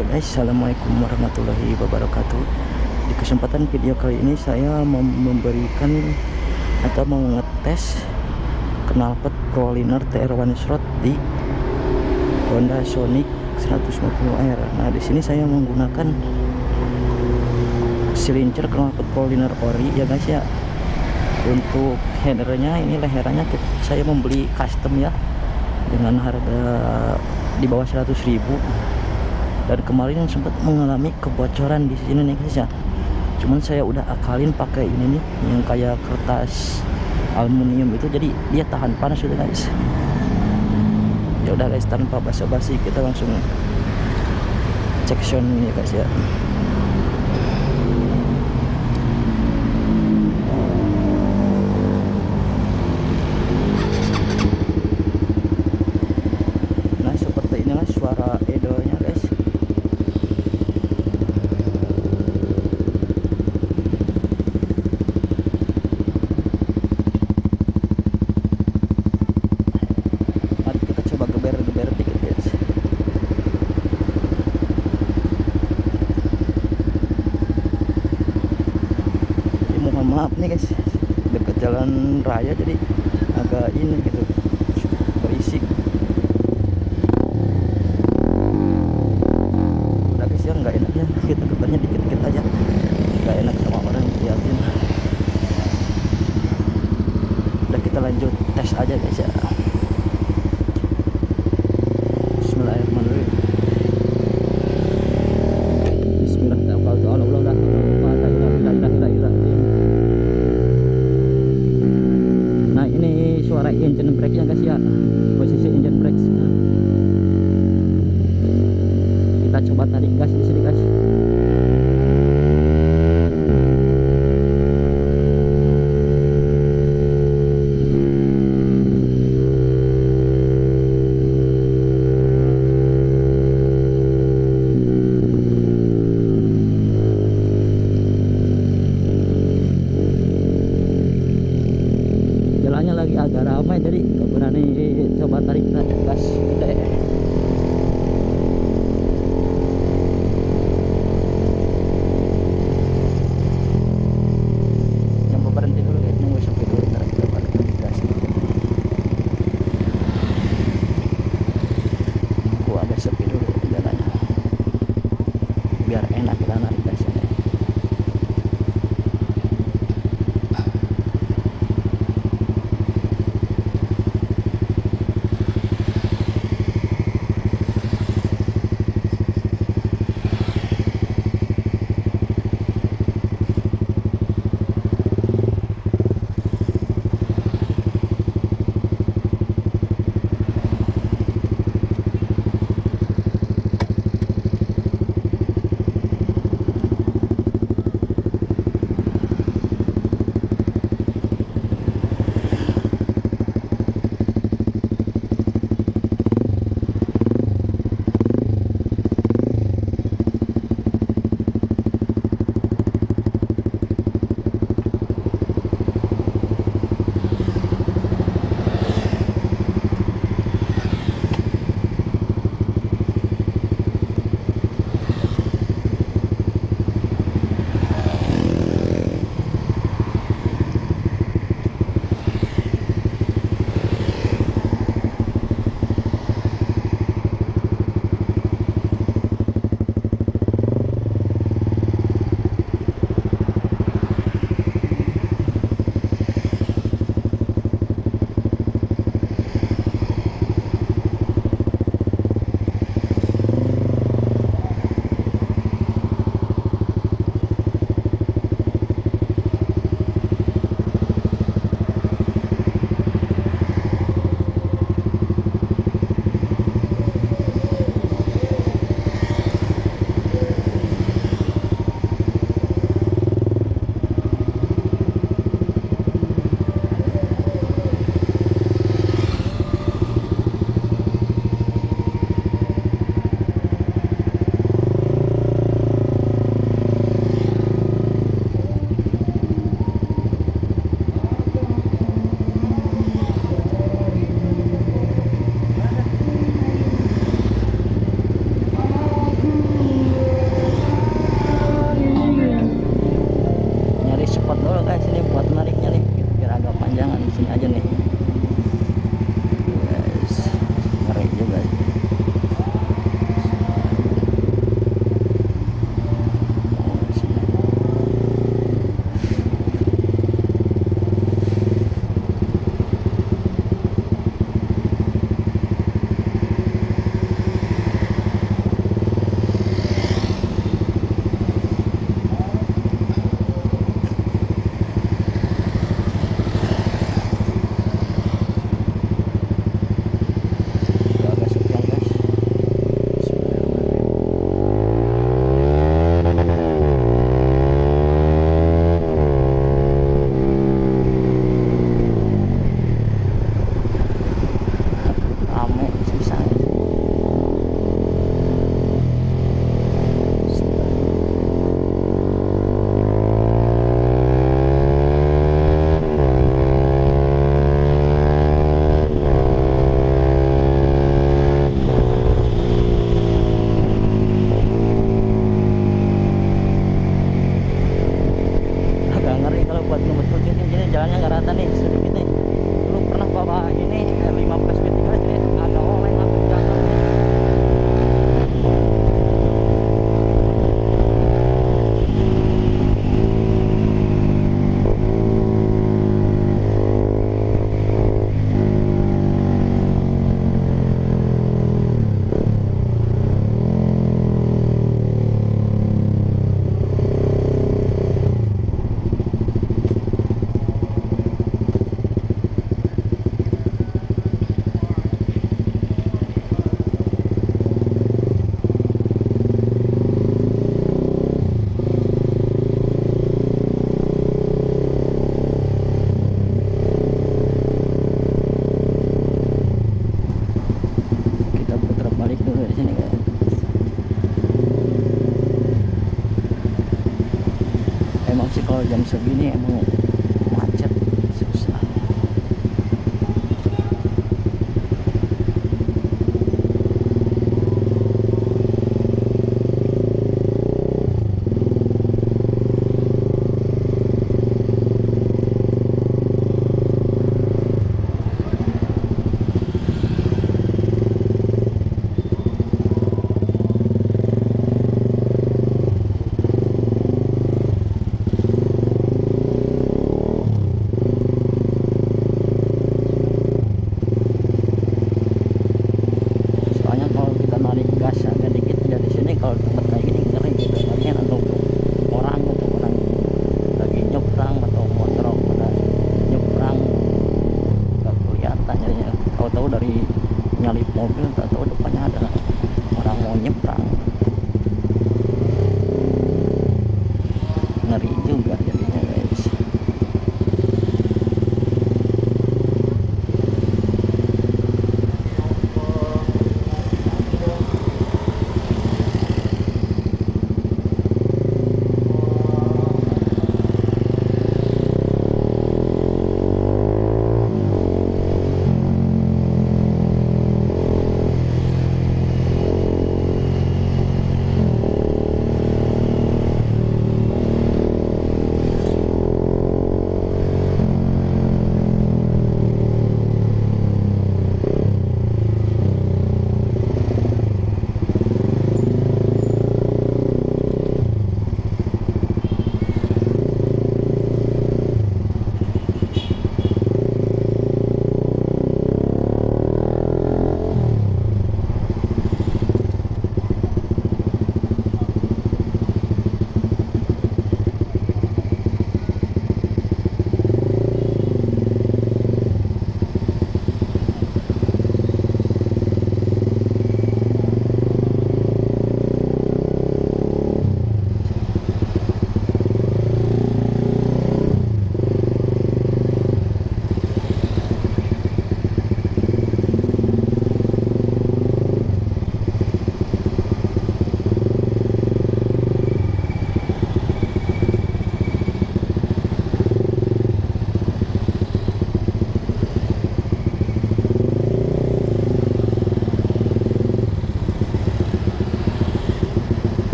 Oke guys, assalamualaikum warahmatullahi wabarakatuh. Di kesempatan video kali ini saya memberikan atau mau ngetes knalpot Proliner TR1 Shroud di Honda Sonic 150R. Nah, di sini saya menggunakan silinder knalpot Proliner ori ya guys ya. Untuk headernya ini leherannya saya membeli custom ya, dengan harga di bawah 100.000. Dan kemarin sempat mengalami kebocoran di sini nih guys ya. Cuman saya udah akalin pakai ini nih yang kayak kertas aluminium itu, jadi dia tahan panas gitu guys. Ya udah guys, tanpa basa-basi kita langsung cek sound ini guys ya. Nah, seperti inilah suara edonya guys. Maaf nih guys, dekat jalan raya jadi agak ini gitu, berisik. Udah guys ya, nggak enak ya, kita gebernya dikit-dikit aja, nggak enak sama orang liatin. Udah, kita lanjut tes aja guys ya. Bismillahirrahmanirrahim. Suara engine brake nya guys ya, posisi engine brake. Kita coba tarik gas di sini guys. Lagi agak ramai jadi gak berani coba tarik gas gede. Yang berhenti dulu guys, nunggu sampai dulu ntar kita balik gas. Gua agak sepi dulu jalannya biar enak kita narik gas. kalau jam segini emang macet susah. Soalnya kalau kita narik gas agak dikit dari sini, kalau tempat kayak gini ngeri gitu, soalnya orang lagi nyebrang atau motor pada nyebrang nggak kelihatan jadinya, tahu-tahu dari nyalip mobil tak tahu depannya ada orang mau nyebrang.